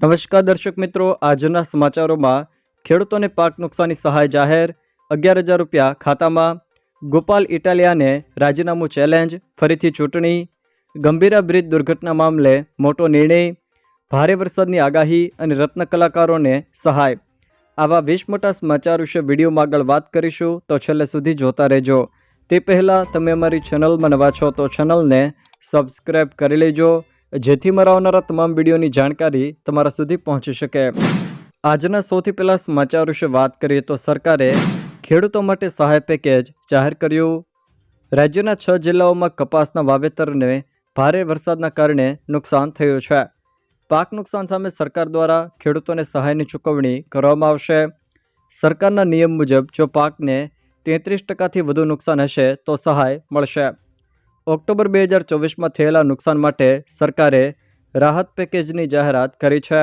નમસ્કાર દર્શક મિત્રો, આજના સમાચારોમાં ખેડૂતોને પાક નુકસાની સહાય જાહેર, 11,000 રૂપિયા ખાતામાં, ગોપાલ ઇટાલિયાને રાજીનામું ચેલેન્જ, ફરીથી ચૂંટણી, ગંભીરા બ્રિજ દુર્ઘટના મામલે મોટો નિર્ણય, ભારે વરસાદની આગાહી અને રત્ન કલાકારોને સહાય. આવા 20 મોટા સમાચાર વિશે વિડીયોમાં આગળ વાત કરીશું, તો છેલ્લે સુધી જોતા રહેજો. તે પહેલાં તમે અમારી ચેનલમાં નવા છો તો ચેનલને સબસ્ક્રાઈબ કરી લેજો, જેથી મારા આવનારા તમામ વિડીયોની જાણકારી તમારા સુધી પહોંચી શકે. આજના સૌથી પહેલાં સમાચાર વિશે વાત કરીએ તો સરકારે ખેડૂતો માટે સહાય પેકેજ જાહેર કર્યું. રાજ્યના 6 જિલ્લાઓમાં કપાસના વાવેતરને ભારે વરસાદના કારણે નુકસાન થયું છે. પાક નુકસાન સામે સરકાર દ્વારા ખેડૂતોને સહાયની ચૂકવણી કરવામાં આવશે. સરકારના નિયમ મુજબ જો પાકને 33% વધુ નુકસાન હશે તો સહાય મળશે. ઓક્ટોબર 2024માં થયેલા નુકસાન માટે સરકારે રાહત પેકેજની જાહેરાત કરી છે.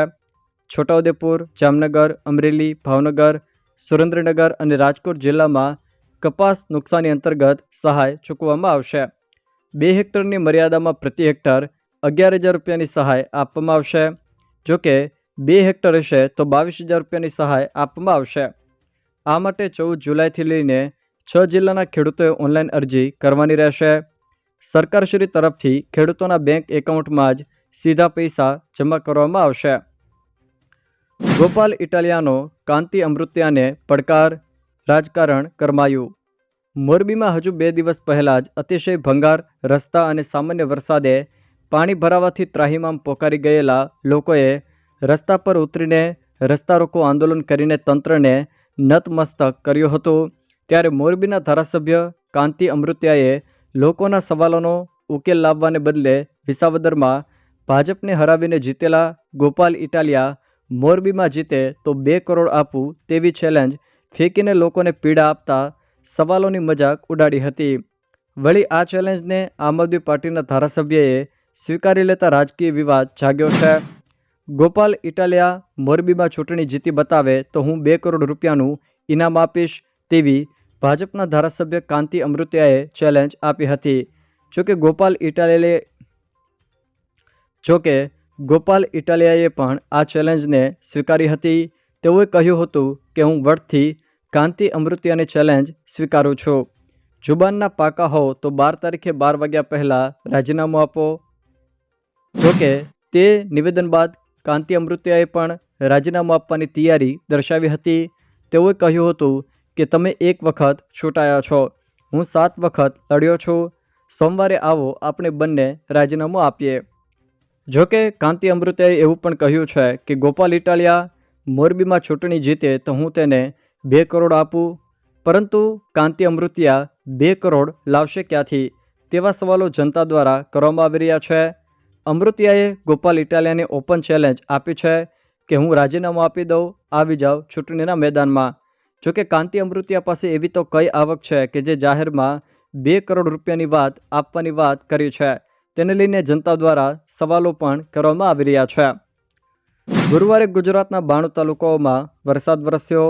છોટાઉદેપુર, જામનગર, અમરેલી, ભાવનગર, સુરેન્દ્રનગર અને રાજકોટ જિલ્લામાં કપાસ નુકસાની અંતર્ગત સહાય ચૂકવવામાં આવશે. 2 હેક્ટરની મર્યાદામાં પ્રતિ હેક્ટર 11,000 રૂપિયાની સહાય આપવામાં આવશે. જોકે 2 હેક્ટર હશે તો 22,000 રૂપિયાની સહાય આપવામાં આવશે. આ માટે 14 જુલાઈથી લઈને 6 જિલ્લાના ખેડૂતોએ ઓનલાઈન અરજી કરવાની રહેશે. સરકારશ્રી તરફથી ખેડૂતોના બેંક એકાઉન્ટમાં જ સીધા પૈસા જમા કરવામાં આવશે. ગોપાલ ઇટાલિયાનો કાંતિ અમૃત્યાને પડકાર, રાજકારણ ગરમાયું. મોરબીમાં હજુ 2 દિવસ પહેલાં જ અતિશય ભંગાર રસ્તા અને સામાન્ય વરસાદે પાણી ભરાવાથી ત્રાહિમામ પોકારી ગયેલા લોકોએ રસ્તા પર ઉતરીને રસ્તા રોકો આંદોલન કરીને તંત્રને નતમસ્તક કર્યું હતું. ત્યારે મોરબીના ધારાસભ્ય કાંતિ અમૃત્યાએ લોકોના સવાલોનો ઉકેલ લાવવાને બદલે વિસાવદરમાં ભાજપને હરાવીને જીતેલા ગોપાલ ઇટાલિયા મોરબીમાં જીતે તો 2 કરોડ આપું તેવી ચેલેન્જ ફેંકીને લોકોને પીડા આપતા સવાલોની મજાક ઉડાડી હતી. વળી આ ચેલેન્જને આમ આદમી પાર્ટીના ધારાસભ્યએ સ્વીકારી લેતા રાજકીય વિવાદ જાગ્યો છે. ગોપાલ ઇટાલિયા મોરબીમાં ચૂંટણી જીતી બતાવે તો હું 2 કરોડ રૂપિયાનું ઇનામ આપીશ તેવી ભાજપના ધારાસભ્ય કાંતિ અમૃત્યાએ ચેલેન્જ આપી હતી. જોકે ગોપાલ ઇટાલિયાએ પણ આ ચેલેન્જને સ્વીકારી હતી. તેઓએ કહ્યું હતું કે હું વડથી કાંતિ અમૃત્યાની ચેલેન્જ સ્વીકારું છું. જુબાનના પાકા હો તો 12 તારીખે 12 વાગ્યા પહેલાં રાજીનામું આપો. જોકે તે નિવેદન બાદ કાંતિ અમૃત્યાએ પણ રાજીનામું આપવાની તૈયારી દર્શાવી હતી. તેઓએ કહ્યું હતું કે તમે 1 વખત ચૂંટાયા છો, હું 7 વખત લડ્યો છું. સોમવારે આવો, આપણે બંને રાજીનામું આપીએ. જોકે કાંતિ અમૃત્યાએ એવું પણ કહ્યું છે કે ગોપાલ ઇટાલિયા મોરબીમાં ચૂંટણી જીતે તો હું તેને 2 કરોડ આપું. પરંતુ કાંતિ અમૃત્યા 2 કરોડ લાવશે ક્યાંથી તેવા સવાલો જનતા દ્વારા કરવામાં આવી રહ્યા છે. અમૃત્યાએ ગોપાલ ઇટાલિયાને ઓપન ચેલેન્જ આપી છે કે હું રાજીનામું આપી દઉં, આવી જાઓ ચૂંટણીના મેદાનમાં. જોકે કાંતિ અમૃત્યા પાસે એવી તો કઈ આવક છે કે જે જાહેરમાં 2 કરોડ રૂપિયાની વાત આપવાની વાત કરી છે. તેને લઈને જનતા દ્વારા સવાલો પણ કરવામાં આવી રહ્યા છે. ગુરુવારે ગુજરાતના 92 તાલુકાઓમાં વરસાદ વરસ્યો.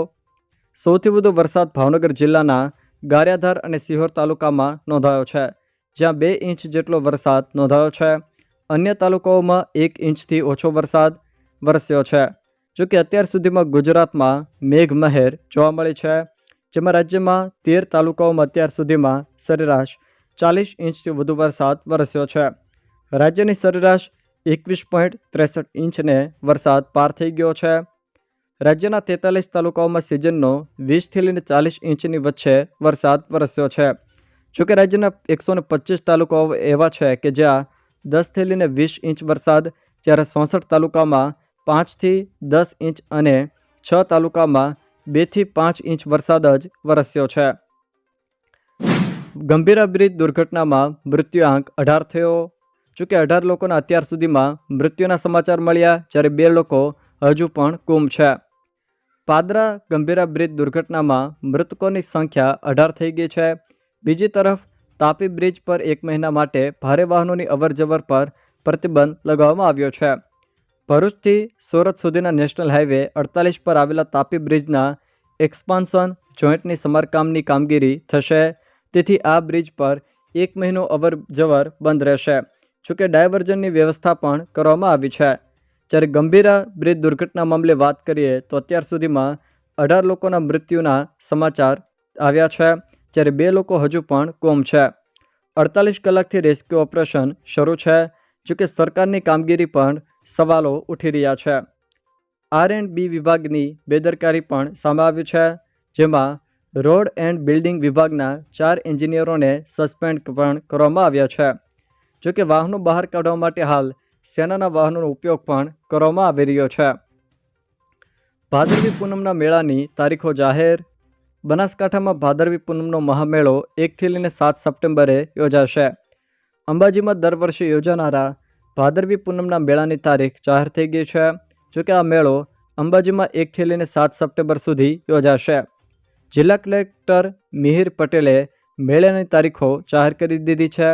સૌથી વધુ વરસાદ ભાવનગર જિલ્લાના ગારિયાધાર અને સિહોર તાલુકામાં નોંધાયો છે, જ્યાં 2 ઇંચ જેટલો વરસાદ નોંધાયો છે. અન્ય તાલુકાઓમાં 1 ઇંચથી ઓછો વરસાદ વરસ્યો છે. જોકે અત્યાર સુધીમાં ગુજરાતમાં મેઘમહેર જોવા મળી છે, જેમાં રાજ્યમાં 13 તાલુકાઓમાં અત્યાર સુધીમાં સરેરાશ 40 ઇંચથી વધુ વરસાદ વરસ્યો છે. રાજ્યની સરેરાશ 21.63 ઇંચને વરસાદ પાર થઈ ગયો છે. રાજ્યના 43 તાલુકાઓમાં સિઝનનો 20થી લઈને 40 ઇંચની વચ્ચે વરસાદ વરસ્યો છે. જોકે રાજ્યના 125 તાલુકાઓ એવા છે કે જ્યાં 10થી લઈને 20 ઇંચ વરસાદ, જ્યારે 64 તાલુકામાં 5થી 10 ઇંચ અને 6 તાલુકામાં 2થી 5 ઇંચ વરસાદ જ વરસ્યો છે. ગંભીરા બ્રિજ દુર્ઘટનામાં મૃત્યુઆંક 18 થયો. જોકે 18 લોકોના અત્યાર સુધીમાં મૃત્યુના સમાચાર મળ્યા, જ્યારે 2 લોકો હજુ પણ ગુમ છે. પાદરા ગંભીરા બ્રિજ દુર્ઘટનામાં મૃતકોની સંખ્યા 18 થઈ ગઈ છે. બીજી તરફ તાપી બ્રિજ પર 1 મહિના માટે ભારે વાહનોની અવરજવર પર પ્રતિબંધ લગાવવામાં આવ્યો છે. ભરૂચથી સુરત સુધીના નેશનલ હાઈવે 48 પર આવેલા તાપી બ્રિજના એક્સપાન્શન જોઈન્ટની સમારકામની કામગીરી થશે. તેથી આ બ્રિજ પર 1 મહિનો અવર જવર બંધ રહેશે. જોકે ડાયવર્ઝનની વ્યવસ્થા પણ કરવામાં આવી છે. જ્યારે ગંભીરા બ્રિજ દુર્ઘટના મામલે વાત કરીએ તો અત્યાર સુધીમાં 18 લોકોના મૃત્યુના સમાચાર આવ્યા છે, જ્યારે 2 લોકો હજુ પણ ગુમ છે. 48 કલાકથી રેસ્ક્યુ ઓપરેશન શરૂ છે. જોકે સરકારની કામગીરી પણ સવાલો ઉઠી રહ્યા છે. R&B વિભાગની બેદરકારી પણ સામે આવી છે, જેમાં રોડ એન્ડ બિલ્ડિંગ વિભાગના 4 એન્જિનિયરોને સસ્પેન્ડ પણ કરવામાં આવ્યા છે. જોકે વાહનો બહાર કાઢવા માટે હાલ સેનાના વાહનોનો ઉપયોગ પણ કરવામાં આવી રહ્યો છે. ભાદરવી પૂનમના મેળાની તારીખો જાહેર. બનાસકાંઠામાં ભાદરવી પૂનમનો મહામેળો 1થી લઈને 7 સપ્ટેમ્બરે યોજાશે. અંબાજીમાં દર વર્ષે યોજાનારા ભાદરવી પૂનમના મેળાની તારીખ જાહેર થઈ ગઈ છે. જોકે આ મેળો અંબાજીમાં 1થી લઈને 7 સપ્ટેમ્બર સુધી યોજાશે. જિલ્લા કલેક્ટર મિહિર પટેલે મેળાની તારીખો જાહેર કરી દીધી છે.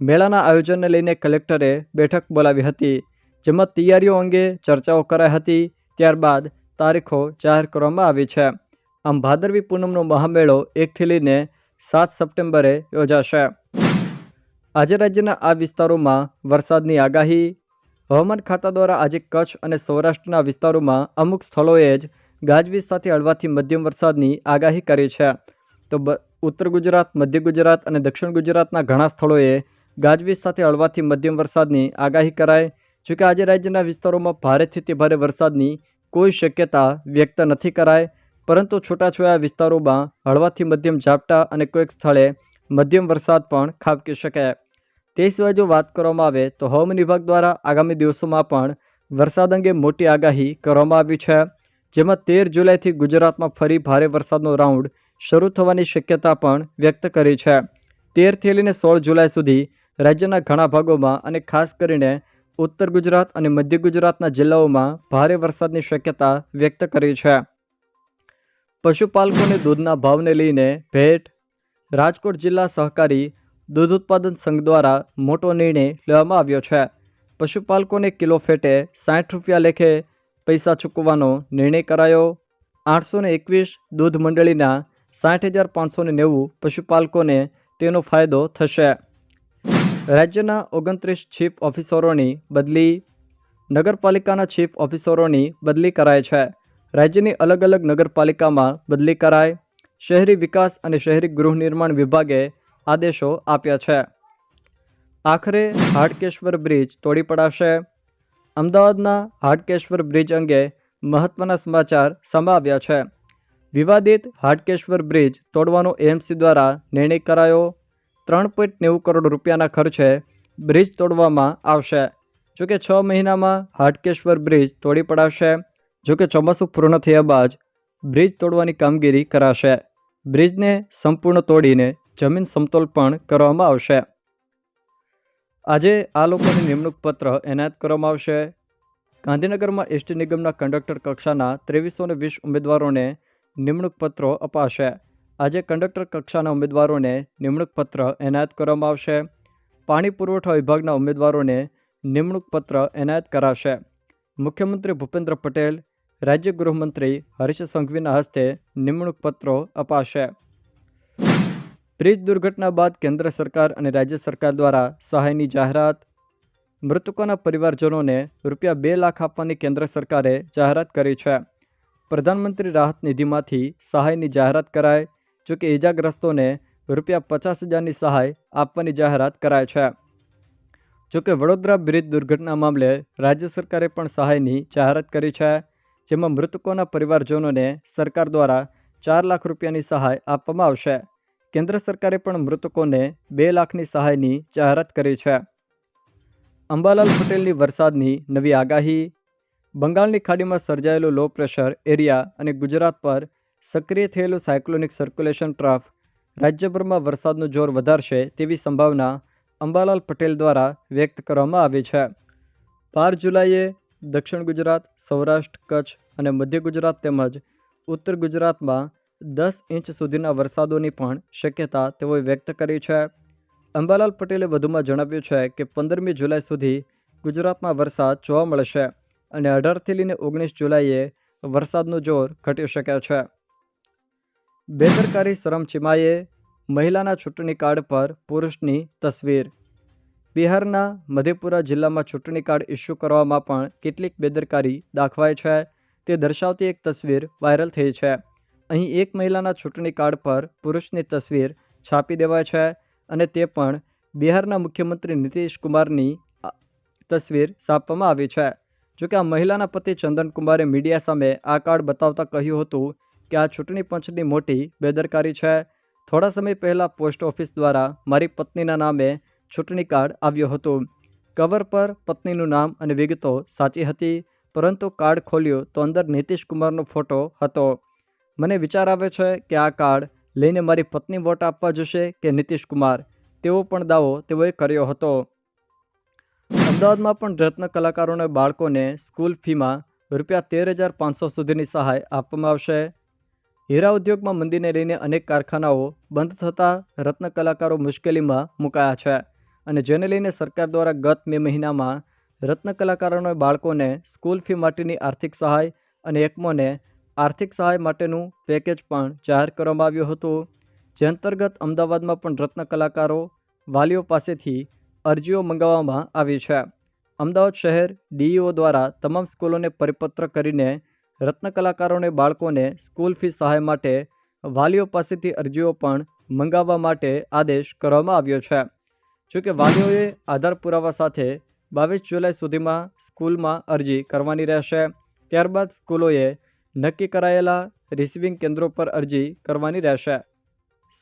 મેળાના આયોજનને લઈને કલેક્ટરે બેઠક બોલાવી હતી, જેમાં તૈયારીઓ અંગે ચર્ચાઓ કરાઈ હતી. ત્યારબાદ તારીખો જાહેર કરવામાં આવી છે. આમ ભાદરવી પૂનમનો મહામેળો 1થી લઈને 7 સપ્ટેમ્બરે યોજાશે. આજે રાજ્યના આ વિસ્તારોમાં વરસાદની આગાહી. હવામાન ખાતા દ્વારા આજે કચ્છ અને સૌરાષ્ટ્રના વિસ્તારોમાં અમુક સ્થળોએ જ ગાજવીજ સાથે હળવાથી મધ્યમ વરસાદની આગાહી કરી છે. તો ઉત્તર ગુજરાત, મધ્ય ગુજરાત અને દક્ષિણ ગુજરાતના ઘણા સ્થળોએ ગાજવીજ સાથે હળવાથી મધ્યમ વરસાદની આગાહી કરાઈ. જોકે આજે રાજ્યના વિસ્તારોમાં ભારેથી અતિ ભારે વરસાદની કોઈ શક્યતા વ્યક્ત નથી કરાઈ, પરંતુ છૂટાછવાયા વિસ્તારોમાં હળવાથી મધ્યમ ઝાપટા અને કોઈક સ્થળે મધ્યમ વરસાદ પણ ખાબકી શકે. તે સિવાય જો વાત કરવામાં આવે તો હવામાન વિભાગ દ્વારા આગામી દિવસોમાં પણ વરસાદ અંગે મોટી આગાહી કરવામાં આવી છે, જેમાં 13 જુલાઈથી ગુજરાતમાં ફરી ભારે વરસાદનો રાઉન્ડ શરૂ થવાની શક્યતા પણ વ્યક્ત કરી છે. 13થી લઈને 16 જુલાઈ સુધી રાજ્યના ઘણા ભાગોમાં અને ખાસ કરીને ઉત્તર ગુજરાત અને મધ્ય ગુજરાતના જિલ્લાઓમાં ભારે વરસાદની શક્યતા વ્યક્ત કરી છે. પશુપાલકોને દૂધના ભાવને લઈને ભેટ. રાજકોટ જિલ્લા સહકારી દૂધ ઉત્પાદન સંઘ દ્વારા મોટો નિર્ણય લેવામાં આવ્યો છે. પશુપાલકોને કિલો ફેટે 60 રૂપિયા લેખે પૈસા ચૂકવવાનો નિર્ણય કરાયો. 821 દૂધ મંડળીના 60,590 પશુપાલકોને તેનો ફાયદો થશે. રાજ્યના 29 ચીફ ઓફિસરોની બદલી. નગરપાલિકાના ચીફ ઓફિસરોની બદલી કરાય છે. રાજ્યની અલગ અલગ નગરપાલિકામાં બદલી કરાય. શહેરી વિકાસ અને શહેરી ગૃહ નિર્માણ વિભાગે આદેશો આપ્યા છે. આખરે હાડકેશ્વર બ્રિજ તોડી પડાશે. અમદાવાદના હાડકેશ્વર બ્રિજ અંગે મહત્વના સમાચાર સામે આવ્યા છે. વિવાદિત હાડકેશ્વર બ્રિજ તોડવાનો એએમસી દ્વારા નિર્ણય કરાયો. 3.90 કરોડ રૂપિયાના ખર્ચે બ્રિજ તોડવામાં આવશે. જોકે 6 મહિનામાં હાડકેશ્વર બ્રિજ તોડી પડાશે. જોકે ચોમાસું પૂર્ણ થયા બાદ બ્રિજ તોડવાની કામગીરી કરાશે. બ્રિજને સંપૂર્ણ તોડીને જમીન સમતોલ પણ કરવામાં આવશે. આજે આ લોકોને નિમણૂક પત્ર એનાયત કરવામાં આવશે. ગાંધીનગરમાં એસટી નિગમના કંડક્ટર કક્ષાના 2320 ઉમેદવારોને નિમણૂક પત્રો અપાશે. આજે કંડક્ટર કક્ષાના ઉમેદવારોને નિમણૂક પત્ર એનાયત કરવામાં આવશે. પાણી પુરવઠા વિભાગના ઉમેદવારોને નિમણૂક પત્ર એનાયત કરાશે. મુખ્યમંત્રી ભૂપેન્દ્ર પટેલ, રાજ્ય ગૃહમંત્રી હર્ષ સંઘવીના હસ્તે નિમણૂક પત્રો અપાશે. બ્રિજ દુર્ઘટના બાદ કેન્દ્ર સરકાર અને રાજ્ય સરકાર દ્વારા સહાયની જાહેરાત. મૃતકોના પરિવારજનોને રૂપિયા 2 લાખ આપવાની કેન્દ્ર સરકારે જાહેરાત કરી છે. પ્રધાનમંત્રી રાહત નિધિમાંથી સહાયની જાહેરાત કરાય. જોકે ઇજાગ્રસ્તોને રૂપિયા 50,000ની સહાય આપવાની જાહેરાત કરાય છે. જોકે વડોદરા બ્રિજ દુર્ઘટના મામલે રાજ્ય સરકારે પણ સહાયની જાહેરાત કરી છે, જેમાં મૃતકોના પરિવારજનોને સરકાર દ્વારા 4 લાખ રૂપિયાની સહાય આપવામાં આવશે. કેન્દ્ર સરકારે પણ મૃતકોને 2 લાખની સહાયની જાહેરાત કરી છે. અંબાલાલ પટેલની વરસાદની નવી આગાહી. બંગાળની ખાડીમાં સર્જાયેલો લો પ્રેશર એરિયા અને ગુજરાત પર સક્રિય થયેલું સાયક્લોનિક સર્ક્યુલેશન ટ્રફ રાજ્યભરમાં વરસાદનું જોર વધારશે તેવી સંભાવના અંબાલાલ પટેલ દ્વારા વ્યક્ત કરવામાં આવી છે. 12 જુલાઈએ દક્ષિણ ગુજરાત, સૌરાષ્ટ્ર, કચ્છ અને મધ્ય ગુજરાત તેમજ ઉત્તર ગુજરાતમાં 10 ઇંચ સુધીના વરસાદોની પણ શક્યતા તેઓએ વ્યક્ત કરી છે. અંબાલાલ પટેલે વધુમાં જણાવ્યું છે કે 15મી જુલાઈ સુધી ગુજરાતમાં વરસાદ જોવા મળશે અને 18થી લઈને 19 જુલાઈએ વરસાદનું જોર ઘટી શકે છે. બેદરકારી શરમચીમાએ. મહિલાના ચૂંટણી કાર્ડ પર પુરુષની તસવીર. બિહારના મધેપુરા જિલ્લામાં ચૂંટણી કાર્ડ ઇસ્યુ કરવામાં પણ કેટલીક બેદરકારી દાખવાય છે તે દર્શાવતી એક તસવીર વાયરલ થઈ છે. અહીં એક મહિલાના ચૂંટણી કાર્ડ પર પુરુષની તસવીર છાપી દેવાય છે અને તે પણ બિહારના મુખ્યમંત્રી નીતિશ કુમારની તસવીર છાપવામાં આવી છે. જોકે આ મહિલાના પતિ ચંદન કુમારે મીડિયા સામે આ કાર્ડ બતાવતા કહ્યું હતું કે આ ચૂંટણી પંચની મોટી બેદરકારી છે. થોડા સમય પહેલાં પોસ્ટ ઓફિસ દ્વારા મારી પત્નીના નામે ચૂંટણી કાર્ડ આવ્યું હતું. કવર પર પત્નીનું નામ અને વિગતો સાચી હતી, પરંતુ કાર્ડ ખોલ્યું તો અંદર નીતિશ કુમારનો ફોટો હતો. મને વિચાર આવે છે કે આ કાર્ડ લઈને મારી પત્ની વોટ આપવા જશે કે નીતિશ કુમાર, તેવો પણ દાવો તેઓએ કર્યો હતો. અમદાવાદમાં પણ રત્ન કલાકારોના બાળકોને સ્કૂલ ફીમાં ₹13,500 સુધીની સહાય આપવામાં આવશે. હીરા ઉદ્યોગમાં મંદીને લઈને અનેક કારખાનાઓ બંધ થતાં રત્ન કલાકારો મુશ્કેલીમાં મુકાયા છે અને જેને લઈને સરકાર દ્વારા ગત મે મહિનામાં રત્ન કલાકારોના બાળકોને સ્કૂલ ફી માટેની આર્થિક સહાય અને એકમોને આર્થિક સહાય માટેનું પેકેજ પણ જાહેર કરવામાં આવ્યું હતું. જે અંતર્ગત અમદાવાદમાં પણ રત્ન કલાકારો વાલીઓ પાસેથી અરજીઓ મંગાવવામાં આવી છે. અમદાવાદ શહેર ડીઈઓ દ્વારા તમામ સ્કૂલોને પરિપત્ર કરીને રત્ન કલાકારોને બાળકોને સ્કૂલ ફી સહાય માટે વાલીઓ પાસેથી અરજીઓ પણ મંગાવવા માટે આદેશ કરવામાં આવ્યો છે. જોકે વાલીઓએ આધાર પુરાવા સાથે 22 જુલાઈ સુધીમાં સ્કૂલમાં અરજી કરવાની રહેશે. ત્યારબાદ સ્કૂલોએ નક્કી કરાયેલા રિસીવિંગ કેન્દ્રો પર અરજી કરવાની રહેશે.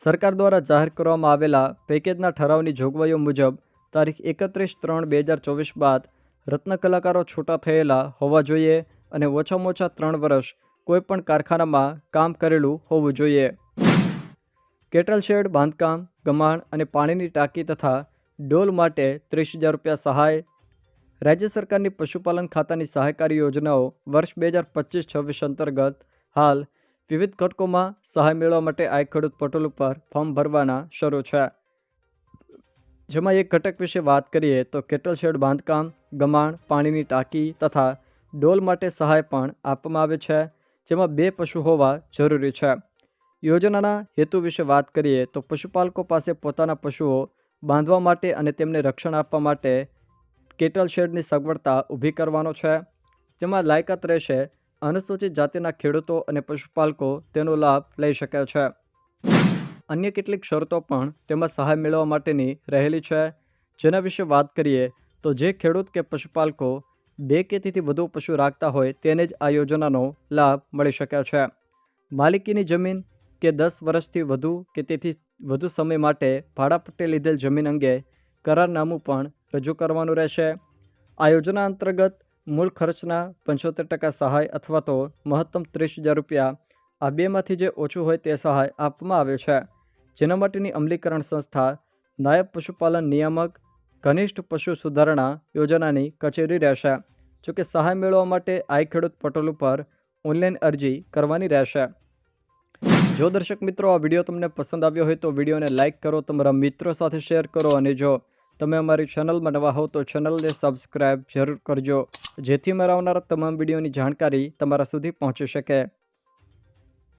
સરકાર દ્વારા જાહેર કરવામાં આવેલા પેકેજના ઠરાવની જોગવાઈઓ મુજબ તારીખ 31/3/2024 બાદ રત્ન કલાકારો છૂટા થયેલા હોવા જોઈએ અને ઓછામાં ઓછા 3 વર્ષ કોઈપણ કારખાનામાં કામ કરેલું હોવું જોઈએ. કેટલ શેડ બાંધકામ, ગમાણ અને પાણીની ટાંકી તથા ડોલ માટે ₹30,000 સહાય. રાજ્ય સરકારની પશુપાલન ખાતાની સહાયકારી યોજનાઓ વર્ષ 2025-26 અંતર્ગત હાલ વિવિધ ઘટકોમાં સહાય મેળવવા માટે આઈ ખેડૂત પોર્ટલ ઉપર ફોર્મ ભરવાના શરૂ છે. જેમાં એક ઘટક વિશે વાત કરીએ તો કેટલ શેડ બાંધકામ, ગમાણ, પાણીની ટાંકી તથા ડોલ માટે સહાય પણ આપવામાં આવે છે, જેમાં 2 પશુ હોવા જરૂરી છે. યોજનાના હેતુ વિશે વાત કરીએ તો પશુપાલકો પાસે પોતાના પશુઓ બાંધવા માટે અને તેમને રક્ષણ આપવા માટે કેટલ શેડની સગવડતા ઊભી કરવાનો છે. જેમાં લાયકાત રહેશે અનુસૂચિત જાતિના ખેડૂતો અને પશુપાલકો તેનો લાભ લઈ શકે છે. અન્ય કેટલીક શરતો પણ તેમાં સહાય મેળવવા માટેની રહેલી છે. જેના વિશે વાત કરીએ તો જે ખેડૂત કે પશુપાલકો 2 કે તેથી વધુ પશુ રાખતા હોય તેને જ આ યોજનાનો લાભ મળી શકે છે. માલિકીની જમીન કે 10 વર્ષથી વધુ કે તેથી વધુ સમય માટે ભાડા પટ્ટે લીધેલ જમીન અંગે કરારનામું પણ રજૂ કરવાનું રહેશે. આ યોજના અંતર્ગત મૂળ ખર્ચના 75% સહાય અથવા તો મહત્તમ ₹30,000 આ બેમાંથી જે ઓછું હોય તે સહાય આપવામાં આવે છે. જેના માટેની અમલીકરણ સંસ્થા નાયબ પશુપાલન નિયામક ઘનિષ્ઠ પશુ સુધારણા યોજનાની કચેરી રહેશે. જોકે સહાય મેળવવા માટે આઈ ખેડૂત પોર્ટલ ઉપર ઓનલાઈન અરજી કરવાની રહેશે. જો દર્શક મિત્રો આ વિડીયો તમને પસંદ આવ્યો હોય તો વિડીયોને લાઇક કરો, તમારા મિત્રો સાથે શેર કરો અને જો તમે અમારી ચેનલમાં નવા હો તો ચેનલને સબસ્ક્રાઈબ જરૂર કરજો, જેથી મારા આવનારા તમામ વિડીયોની જાણકારી તમારા સુધી પહોંચી શકે.